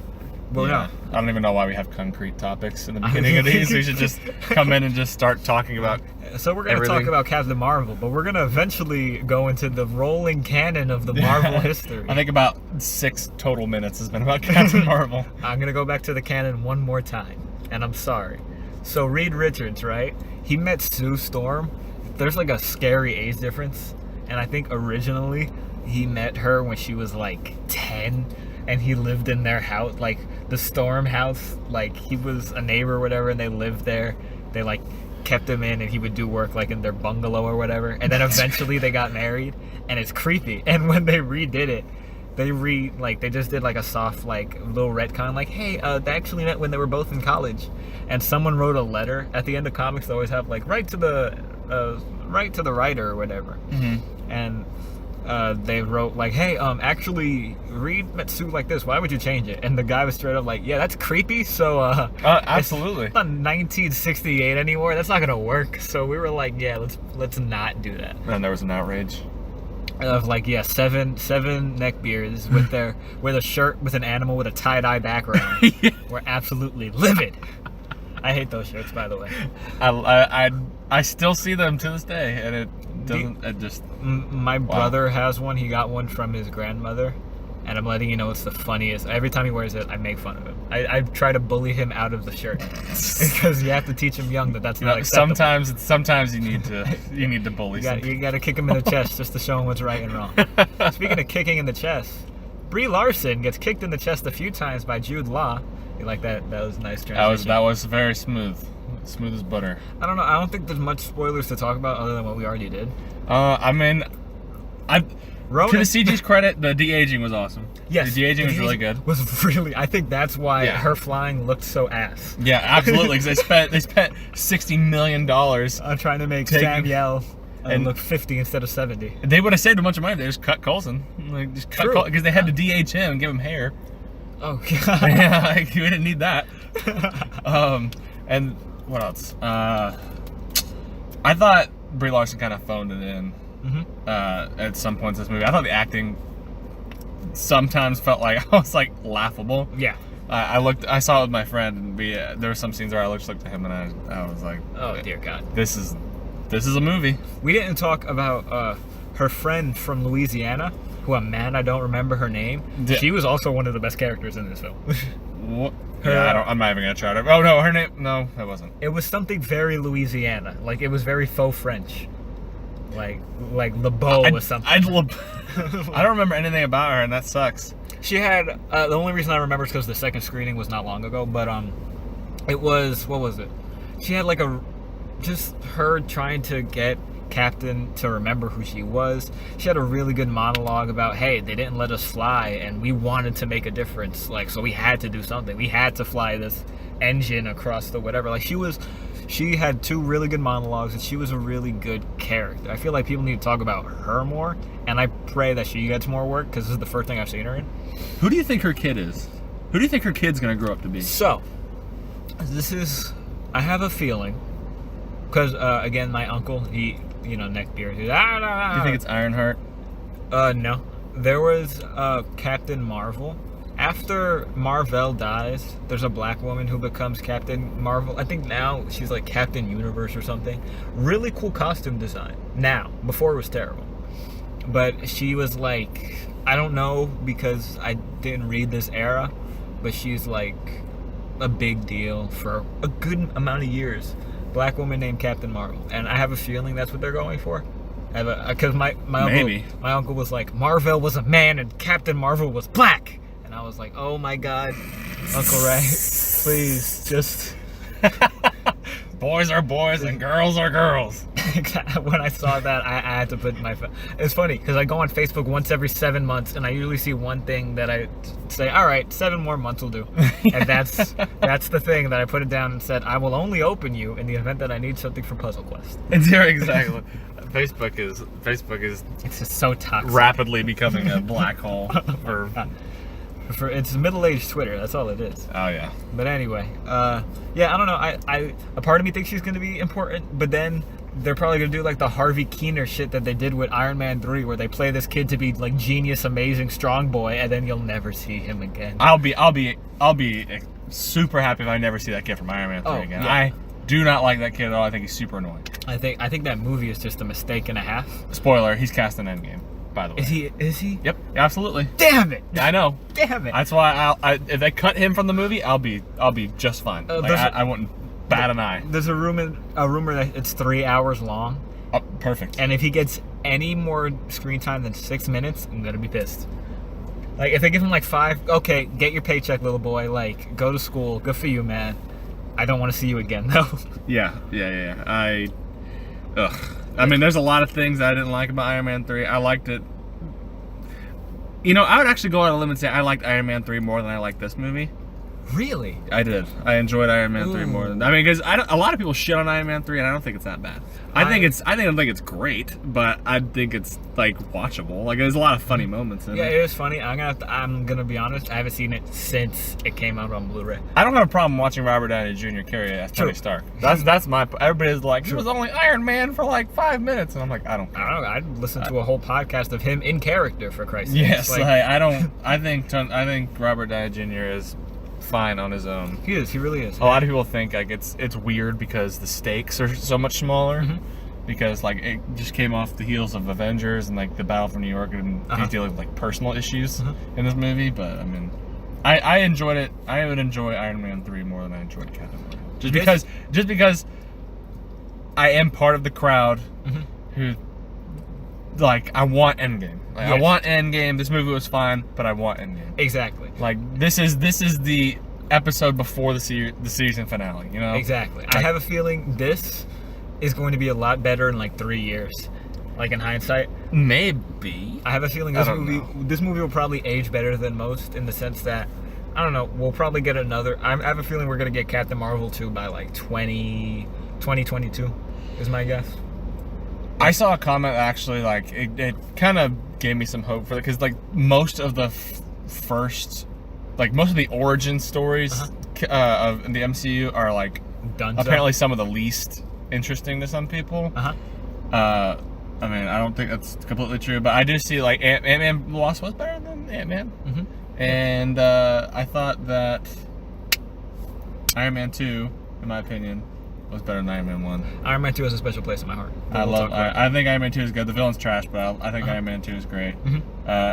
Well, yeah. I don't even know why we have concrete topics in the beginning of these. We should just come in and just start talking about. So we're going to talk about Captain Marvel, but we're going to eventually go into the rolling canon of the Marvel history. I think about 6 total minutes has been about Captain Marvel. I'm going to go back to the canon one more time, and I'm sorry. So Reed Richards, right? He met Sue Storm. There's like a scary age difference, and I think originally he met her when she was like 10, and he lived in their house, like the Storm house. Like, he was a neighbor or whatever, and they lived there. They like kept him in, and he would do work like in their bungalow or whatever. And then eventually they got married, and it's creepy. And when they redid it, they just did like a soft like little retcon, like, hey, they actually met when they were both in college. And someone wrote a letter at the end of comics. They always have like write to the writer or whatever. Mm-hmm. And they wrote like, hey, actually Reed met Sue like this, why would you change it? And the guy was straight up like, yeah, that's creepy, so absolutely, it's not 1968 anymore, that's not gonna work. So we were like, yeah, let's not do that. And there was an outrage of like, yeah, seven neckbeards with a shirt with an animal with a tie-dye background. Yeah. We're absolutely livid. I hate those shirts, by the way. I still see them to this day, and it doesn't. It just. My brother has one. He got one from his grandmother, and I'm letting you know it's the funniest. Every time he wears it, I make fun of him. I try to bully him out of the shirt because you have to teach him young that that's not acceptable. Sometimes you need to bully. You got to kick him in the chest just to show him what's right and wrong. Speaking of kicking in the chest, Brie Larson gets kicked in the chest a few times by Jude Law. You like that? That was a nice transition. That was very smooth as butter. I don't know. I don't think there's much spoilers to talk about other than what we already did. I mean, to the CG's credit, the de-aging was awesome. Yes, the de-aging was really good. I think that's why her flying looked so ass. Yeah, absolutely. Because they spent $60 million on trying to make Samuel and look 50 instead of 70. They would have saved a bunch of money if they just cut Coulson. Like, just cut Coulson, because they had to de-age him and give him hair. Oh god. Yeah, like, we didn't need that. And what else? I thought Brie Larson kind of phoned it in. Mm-hmm. At some points in this movie. I thought the acting sometimes felt like I was like laughable. Yeah. I saw it with my friend, and there were some scenes where I just looked at him and I was like, oh dear God, this is a movie. We didn't talk about her friend from Louisiana, who I don't remember her name. She was also one of the best characters in this film. What? Yeah, I'm not even gonna try to. Oh no, her name. No, it wasn't. It was something very Louisiana. Like, it was very faux French. Like LeBeau or something. I don't remember anything about her, and that sucks. She had the only reason I remember is because the second screening was not long ago. But it was, what was it? She had like just her trying to get Captain to remember who she was. She had a really good monologue about, hey, they didn't let us fly, and we wanted to make a difference. Like, so we had to do something. We had to fly this engine across the whatever. Like, she had 2 really good monologues, and she was a really good character. I feel like people need to talk about her more, and I pray that she gets more work, because this is the first thing I've seen her in. Who do you think her kid is? Who do you think her kid's gonna grow up to be? So, I have a feeling, because again, my uncle, he, neckbeard. Do you think it's Ironheart? No. There was Captain Marvel. After Marvel dies, there's a black woman who becomes Captain Marvel. I think now she's like Captain Universe or something. Really cool costume design. Now, before it was terrible. but she was like, I don't know because I didn't read this era, but she's like a big deal for a good amount of years. Black woman named Captain Marvel, and I have a feeling that's what they're going for. Because my uncle was like, Marvel was a man and Captain Marvel was black, and I was like, oh my god, Uncle Ray, please just. Boys are boys and girls are girls. When I saw that, I had to put my. It's funny because I go on Facebook once every 7 months, and I usually see one thing that I say, "All right, 7 more months will do," and that's the thing that I put it down and said, "I will only open you in the event that I need something for Puzzle Quest." Yeah, exactly. Facebook is It's just so toxic. rapidly becoming a black hole for it's middle-aged Twitter. That's all it is. Oh yeah. But anyway, yeah, I don't know. I a part of me thinks she's going to be important, but then they're probably going to do like the Harvey Keener shit that they did with Iron Man 3, where they play this kid to be like genius, amazing, strong boy, and then you'll never see him again. I'll be super happy if I never see that kid from Iron Man 3 again. Yeah. I do not like that kid at all. I think he's super annoying. I think that movie is just a mistake and a half. Spoiler: he's cast in Endgame, by the way. Is he? Yep, absolutely. Damn it! I know. Damn it! That's why if they cut him from the movie, I'll be just fine. I wouldn't bat an eye. There's a rumor that it's 3 hours long. Oh, perfect. And if he gets any more screen time than 6 minutes, I'm gonna be pissed. Like, if they give him like 5, okay, get your paycheck, little boy. Like, go to school. Good for you, man. I don't want to see you again, though. Yeah. I mean, there's a lot of things I didn't like about Iron Man 3. I liked it. You know, I would actually go out on a limb and say I liked Iron Man 3 more than I liked this movie. Really? I did. I enjoyed Iron Man 3 more than. I mean, because a lot of people shit on Iron Man 3, and I don't think it's that bad. I don't think it's great, but I think it's like watchable. Like, there's a lot of funny moments in Yeah, it. it is funny. I'm gonna be honest. I haven't seen it since it came out on Blu-ray. I don't have a problem watching Robert Downey Jr. carry as Tony Stark. That's my. Everybody's like, he was only Iron Man for like 5 minutes, and I'm like, I don't care. I don't know. I'd listen to a whole podcast of him in character, for Christ's sake. Yes, Like, I don't. I think Robert Downey Jr. is fine on his own. he is. He really is. A lot of people think like it's weird because the stakes are so much smaller. Mhm. Because like it just came off the heels of Avengers and like the Battle for New York, and he's dealing with like personal issues in this movie. But I mean, I enjoyed it. I would enjoy Iron Man 3 more than I enjoyed Captain Marvel. Just because I am part of the crowd who like I want Endgame. Like, I want Endgame. This movie was fine, but I want Endgame. Exactly. Like this is the episode before the season finale. You know. Exactly. I have a feeling this is going to be a lot better in like 3 years. Like in hindsight, Maybe. I have a feeling this movie will probably age better than most, in the sense that, I don't know, we'll probably get another. I have a feeling we're gonna get Captain Marvel 2 by like 2022 is my guess. I saw a comment actually, like it kind of gave me some hope for it, because like most of the most of the origin stories of the MCU are like apparently some of the least interesting to some people. I mean, I don't think that's completely true, but I do see like Ant-Man Wasp was better than Ant-Man, and I thought that Iron Man 2, in my opinion, was better than Iron Man 1. Iron Man 2 has a special place in my heart. I think Iron Man 2 is good. The villain's trash, but I think Iron Man 2 is great.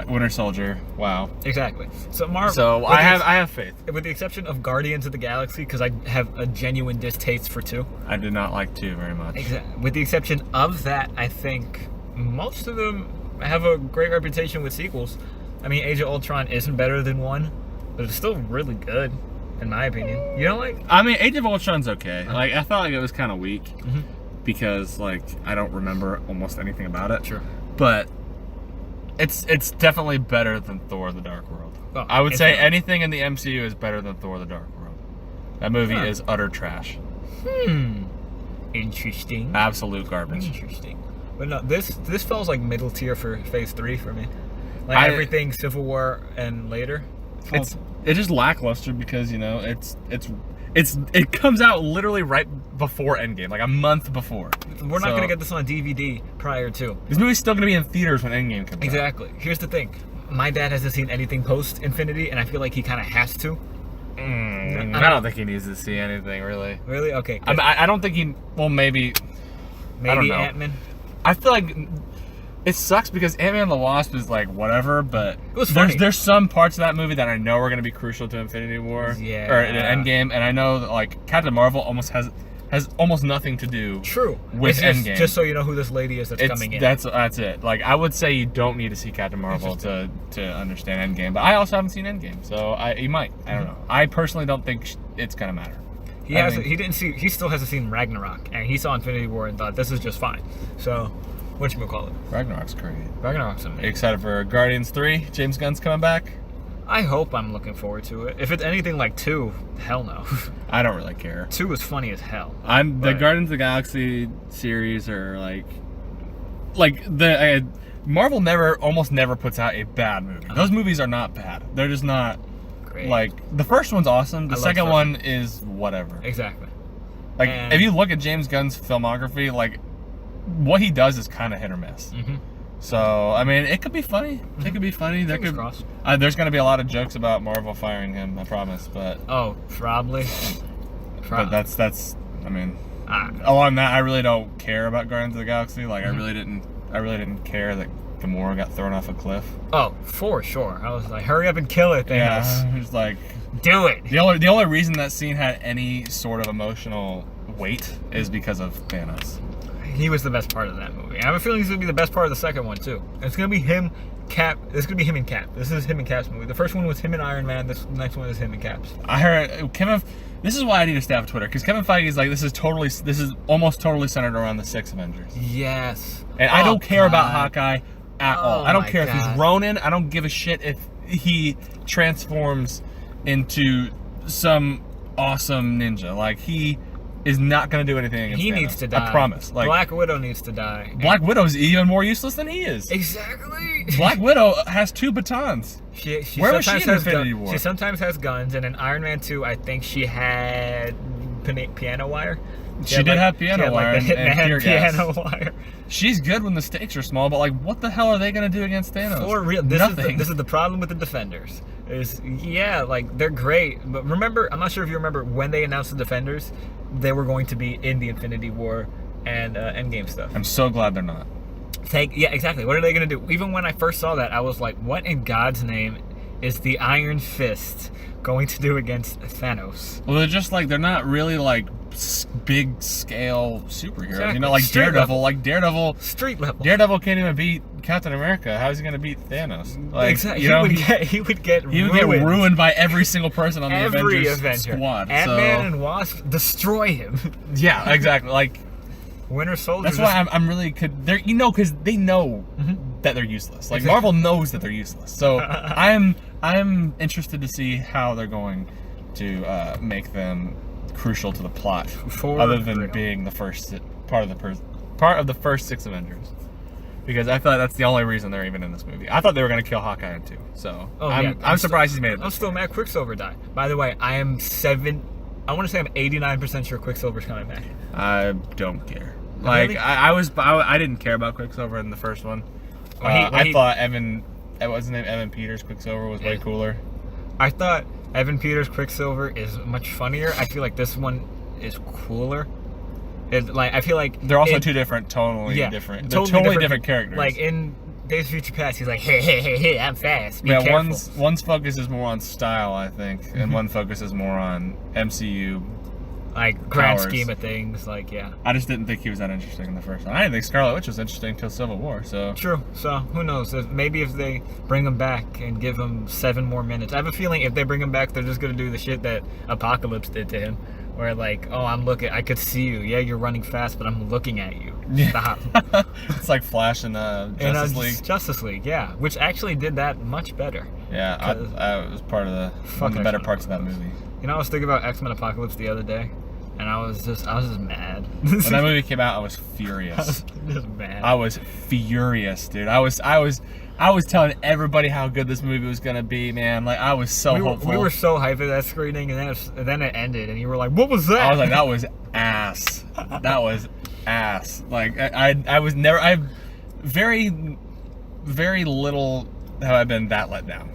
Winter Soldier, wow. Exactly. So Marvel. So I have faith. With the exception of Guardians of the Galaxy, because I have a genuine distaste for 2. I did not like 2 very much. With the exception of that, I think most of them have a great reputation with sequels. I mean, Age of Ultron isn't better than 1, but it's still really good, in my opinion. You don't like? I mean, Age of Ultron's okay. Like, I thought like it was kind of weak because like I don't remember almost anything about it. Sure. But it's definitely better than Thor: The Dark World. Oh, I would say anything in the MCU is better than Thor: The Dark World. That movie is utter trash. Interesting. Absolute garbage. Interesting. But no, this feels like middle tier for Phase 3 for me. Like everything Civil War and later. It's just lackluster because, you know, it comes out literally right before Endgame, like a month before. We're not gonna get this on DVD prior to. This movie's still gonna be in theaters when Endgame comes out. Exactly. Here's the thing. My dad hasn't seen anything post Infinity, and I feel like he kind of has to. I don't think he needs to see anything, really. Really? Okay. I don't think he. Well, maybe. Maybe Ant-Man. I feel like it sucks because Ant-Man and the Wasp is like whatever, but It was funny. there's some parts of that movie that I know are going to be crucial to Infinity War Yeah. or Endgame, and I know that like Captain Marvel almost has almost nothing to do True. with It's just, Endgame. just so you know who this lady is that's coming in. That's it. Like I would say you don't need to see Captain Marvel to understand Endgame, but I also haven't seen Endgame, so you might. I don't know. I personally don't think it's gonna matter. He still hasn't seen Ragnarok, and he saw Infinity War and thought this is just fine. So, whatchamacallit? Ragnarok's great. Ragnarok's amazing. Excited for Guardians 3. James Gunn's coming back. I hope I'm looking forward to it. If it's anything like 2, hell no. I don't really care. 2 is funny as hell. The But- Guardians of the Galaxy series are like the Marvel almost never puts out a bad movie. Those movies are not bad. They're just not Great. like the first one's awesome. The I love second the first one is whatever. Exactly. Like And- if you look at James Gunn's filmography, like what he does is kind of hit or miss. Mm-hmm. So I mean, it could be funny. It could be funny. Fingers crossed. There's gonna be a lot of jokes about Marvel firing him. I promise. But Oh, probably. that's. I mean, Ah, along that, I really don't care about Guardians of the Galaxy. Like I really didn't care that Gamora got thrown off a cliff. oh, for sure. I was like, hurry up and kill it, Thanos. Yeah, it's like Do it. the only reason that scene had any sort of emotional weight is because of Thanos. He was the best part of that movie. I have a feeling he's gonna be the best part of the second one too. It's gonna be him, Cap. It's gonna be him and Cap. This is him and Cap's movie. The first one was him and Iron Man. This next one is him and Cap's. I heard Kevin. This is why I need to stay off Twitter because Kevin Feige is like this is almost totally centered around the 6 Avengers, Yes. and I Oh, don't care about God. Hawkeye at all. Oh, I don't my care if God. he's Ronin. I don't give a shit if he transforms into some awesome ninja. Like he is not going to do anything against He Thanos. needs to die. I promise. Like Black Widow needs to die. Black Widow's even more useless than he is. Exactly. Black Widow has 2 batons. She Where was she sometimes in has Infinity gun- War? She sometimes has guns, and in Iron Man 2, I think she had piano wire. She had, did have she piano had, wire like, the and Hitman tear gas. piano wire. She's good when the stakes are small, but like, what the hell are they going to do against Thanos? For real, this Nothing. is the problem with the Defenders. Like they're great, but remember, I'm not sure if you remember when they announced the Defenders, they were going to be in the Infinity War and Endgame stuff. I'm so glad they're not. Yeah, exactly. What are they gonna do? Even when I first saw that, I was like, what in God's name is the Iron Fist going to do against Thanos? Well, they're not really like big scale superheroes. Exactly. You know, like Street Daredevil. level. Street level. Daredevil can't even beat Captain America. How is he going to beat Thanos? Like, Exactly. you know, He would get ruined by every single person on the every Avengers Avenger. squad. Ant-Man So and Wasp destroy him. yeah, exactly. Like Winter Soldier. that's why I'm really because they know that they're useless. Like Exactly. Marvel knows that they're useless. So I'm interested to see how they're going to make them crucial to the plot, For other than real. being the first part of the first 6 Avengers. Because I thought that's the only reason they're even in this movie. I thought they were going to kill Hawkeye in 2. So I'm surprised he's made it. I'm still mad Quicksilver died. By the way, I want to say I'm 89% sure Quicksilver's coming back. I don't care. Really? Like I didn't care about Quicksilver in the first one. I thought what's his name? Evan Peters Quicksilver was way cooler. I thought Evan Peters Quicksilver is much funnier. I feel like this one is cooler. I feel like They're also two different, totally different. They're totally different characters. Like in Days of Future Past, he's like, hey, I'm fast. Be yeah, careful. one's focus is more on style, I think, and one focus is more on MCU. Like grand powers. scheme of things, like yeah. I just didn't think he was that interesting in the first one. I didn't think Scarlet Witch was interesting until Civil War. So True. So who knows? Maybe if they bring him back and give him 7 more minutes, I have a feeling if they bring him back, they're just gonna do the shit that Apocalypse did to him, where like, oh, I could see you. Yeah, you're running fast, but I'm looking at you. Stop. it's like Flash in Justice League. Justice League, yeah, which actually did that much better. Yeah, I was part of one of the better parts of that movie. You know, I was thinking about X-Men Apocalypse the other day, and I was just mad. When that movie came out, I was furious. I was just mad. I was furious, dude. I was telling everybody how good this movie was gonna be, man. Like I was so hopeful. We were so hyped at that screening, and then it ended, and you were like, "What was that?" I was like, "That was ass. That was ass." Like I was never. I've very, very little have I been that let down.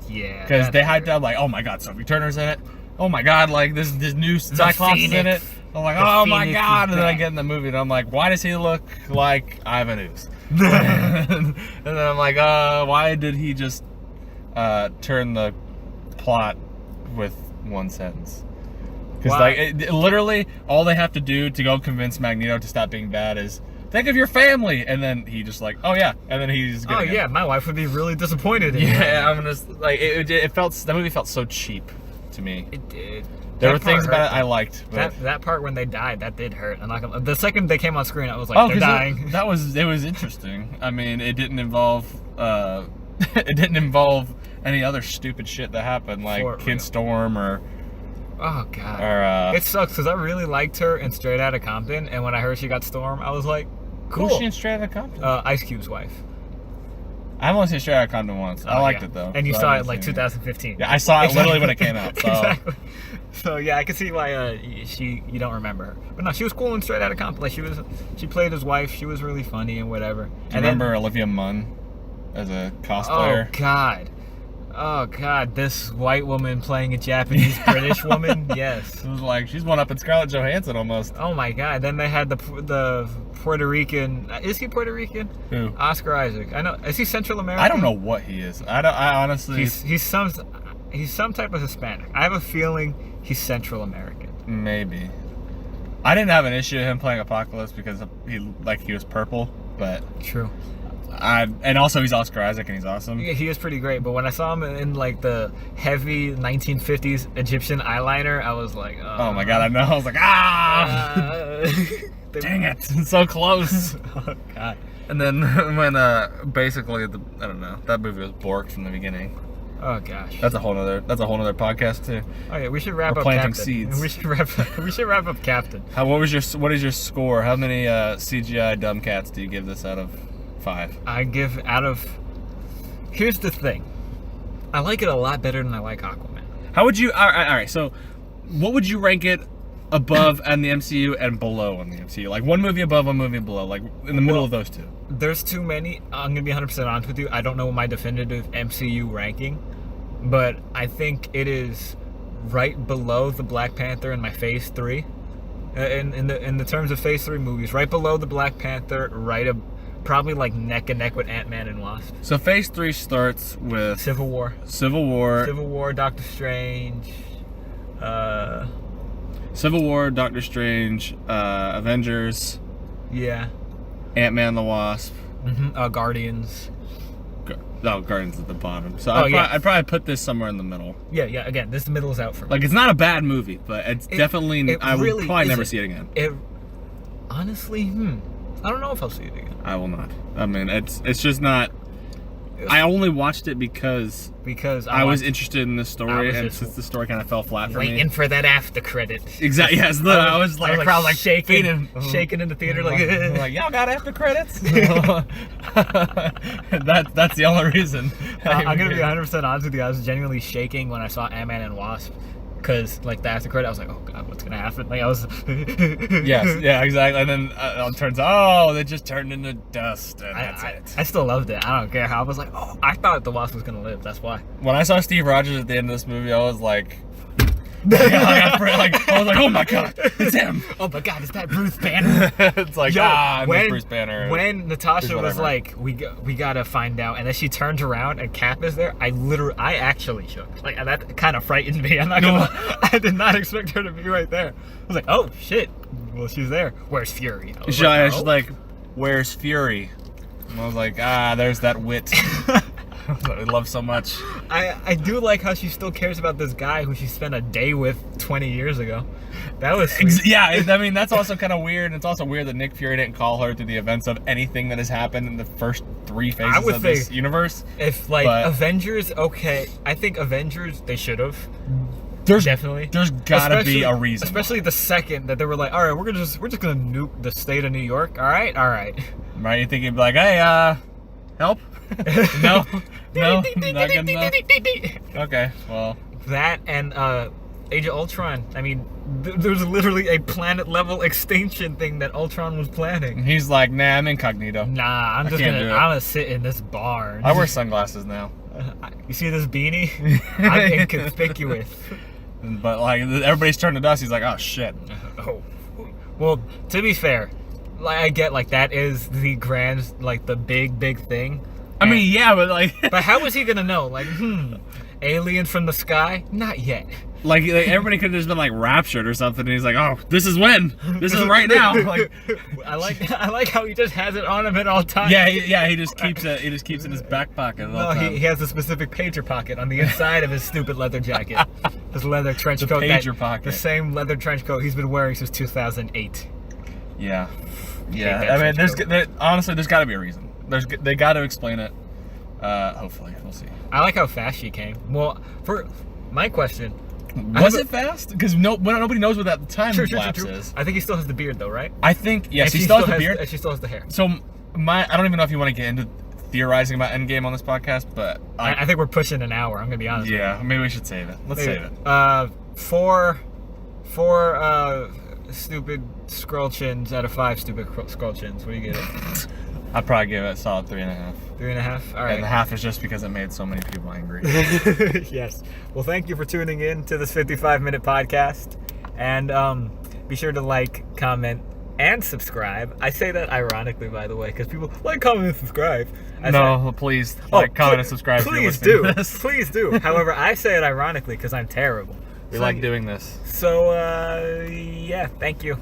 Yeah. Because they hyped up like, "Oh my God, Sophie Turner's in it. Oh my God, like this new Cyclops is in it." I'm like, "Oh my God!" And then I get in the movie, and I'm like, "Why does he look like Ivan Ooze?" and then I'm like, why did he just turn the plot with one sentence? Because Wow. like literally all they have to do to go convince Magneto to stop being bad is think of your family, and then he just like, oh yeah, and then he's Oh getting yeah, my wife would be really disappointed in you. yeah. I'm just like it felt, that movie felt so cheap to me. It did. There were That part things about it hurt. I liked, but That part when they died, that did hurt. I'm not gonna, the second they came on screen, I was like, oh, they're 'cause dying. that was interesting. I mean, it didn't involve it didn't involve any other stupid shit that happened, like For Kid real. Storm or Oh god. It sucks because I really liked her in Straight Outta Compton, and when I heard she got Storm, I was like, cool. who's she in Straight Outta Compton? Ice Cube's wife. I've only seen Straight Outta Compton once. I Oh, liked yeah. it though. And you so I saw it haven't like seen 2015. Yeah, I saw it literally when it came out. So Exactly. So yeah, I can see why you don't remember her. But no, she was cool and Straight Outta Compton. Like she played his wife. She was really funny and whatever. do you And then- remember Olivia Munn as a Oh cosplayer? god. Oh god, this white woman playing a Japanese British woman. Yes. It was like she's one up in Scarlett Johansson almost. Oh my god. Then they had the Puerto Rican. Is he Puerto Rican? Who? Oscar Isaac. I know. Is he Central American? I don't know what he is. I honestly He's some type of Hispanic. I have a feeling he's Central American. maybe. I didn't have an issue with him playing Apocalypse because he was purple, but True. and also he's Oscar Isaac and he's awesome. Yeah, he is pretty great. But when I saw him in like the heavy 1950s Egyptian eyeliner, I was like, Oh my god, I know. I was like, ah, dang it, so close. Oh god. And then when basically I don't know, that movie was borked from the beginning. Oh gosh. That's a whole nother podcast too. Oh yeah, we should wrap We're up planting Captain. seeds. We should wrap up Captain. What is your score? How many CGI dumb cats do you give this out of 5? I give out of. Here's the thing. I like it a lot better than I like Aquaman. How would you? All right. So, what would you rank it above and the MCU and below on the MCU? Like one movie above, one movie below. Like in the middle of those two. There's too many. I'm gonna be 100% honest with you. I don't know my definitive MCU ranking, but I think it is right below the Black Panther in my Phase 3. In the terms of Phase 3 movies, right below the Black Panther, probably like neck and neck with Ant-Man and Wasp. So Phase 3 starts with Civil War, Doctor Strange, Doctor Strange, Avengers, yeah, Ant-Man the Wasp. Guardians. Guardians at the bottom. So Oh, I'd probably put this somewhere in the middle. Yeah. Again, this middle's out for me. Like it's not a bad movie, but it's definitely it I would really probably never isn't. see it again. It honestly, I don't know if I'll see it again. I will not. I mean, it's just not. I only watched it because I was watched- interested in the I story, was and just since the story kind of fell flat for waiting me. for that after credit. Exactly. Yes. I was like, the a crowd crowd like shaking, feeding. shaking in the theater, like, like y'all got after credits. That's the only reason. I'm gonna be 100% honest with you. I was genuinely shaking when I saw Ant-Man and Wasp, because like the after credit, I was like, oh god, what's gonna happen? Like I was. Yes. Yeah. Exactly. And then it turns out, they just turned into dust, and that's it. I still loved it. I don't care how. I was like, oh, I thought the Wasp was gonna live. That's why. When I saw Steve Rogers at the end of this movie, I was like. I was like, oh my god, it's him. Oh my god, is that Bruce Banner? It's like, I miss Bruce Banner. When Natasha was whatever. like, we gotta find out, and then she turns around and Cap is there, I actually shook. Like that kind of frightened me. I'm not gonna. I did not expect her to be right there. I was like, oh shit. Well, she's there. Where's Fury? I was She's "Oh." like, where's Fury? And I was like, there's that wit. I love so much. I do like how she still cares about this guy who she spent a day with 20 years ago. That was sweet. Yeah, I mean, that's also kind of weird. It's also weird that Nick Fury didn't call her through the events of anything that has happened in the first 3 phases would of this think- universe. If like But- Avengers, okay, I think Avengers they should have. Definitely. There's gotta be a reason. Especially the second that they were like, all right, we're just gonna nuke the state of New York. All right. Right? You think he'd be like, hey, help? No, not good enough. Okay, well. That and Age of Ultron. I mean, there's literally a planet level extinction thing that Ultron was planning. He's like, nah, I'm incognito. Nah, I'm I just can't gonna. do it. I'm gonna sit in this barn. I wear sunglasses now. You see this beanie? I'm inconspicuous. But like everybody's turned to dust. He's like, oh shit. Oh. Well, to be fair, like I get like that is the grand, like the big thing. I mean, yeah, but like, But how was he gonna know? Like, alien from the sky? Not yet. like everybody could have just been like raptured or something, and he's like, "Oh, this is when, this is right now." Like, I like how he just has it on him at all times. yeah, he just keeps it. He just keeps it in his back pocket at all No, times. he has a specific pager pocket on the inside of his stupid leather jacket. His leather trench coat. pager pocket. The same leather trench coat he's been wearing since 2008. Yeah, that yeah. I mean, trench honestly, there's got to be a reason. They got to explain it. Hopefully, we'll see. I like how fast she came. Well, for my question, Was it fast? Because nobody knows what that time lapse true. is. I think he still has the beard though, right? I think yes, And he she still has the beard. and she still has the hair. So I don't even know if you want to get into theorizing about Endgame on this podcast, but I think we're pushing an hour. I'm gonna be honest. yeah, maybe we should save it. Let's save it. Four stupid scroll chins out of 5 stupid scroll chins. What do you get it? I'd probably give it a solid 3.5. 3.5. All right. And the half is just because it made so many people angry. Yes. Well, thank you for tuning in to this 55-minute podcast. And be sure to like, comment, and subscribe. I say that ironically, by the way, because people like, comment, and subscribe. Please comment, and subscribe. Please if you're do. listening to this. Please do. However, I say it ironically because I'm terrible. We So, like doing this. So, yeah, thank you.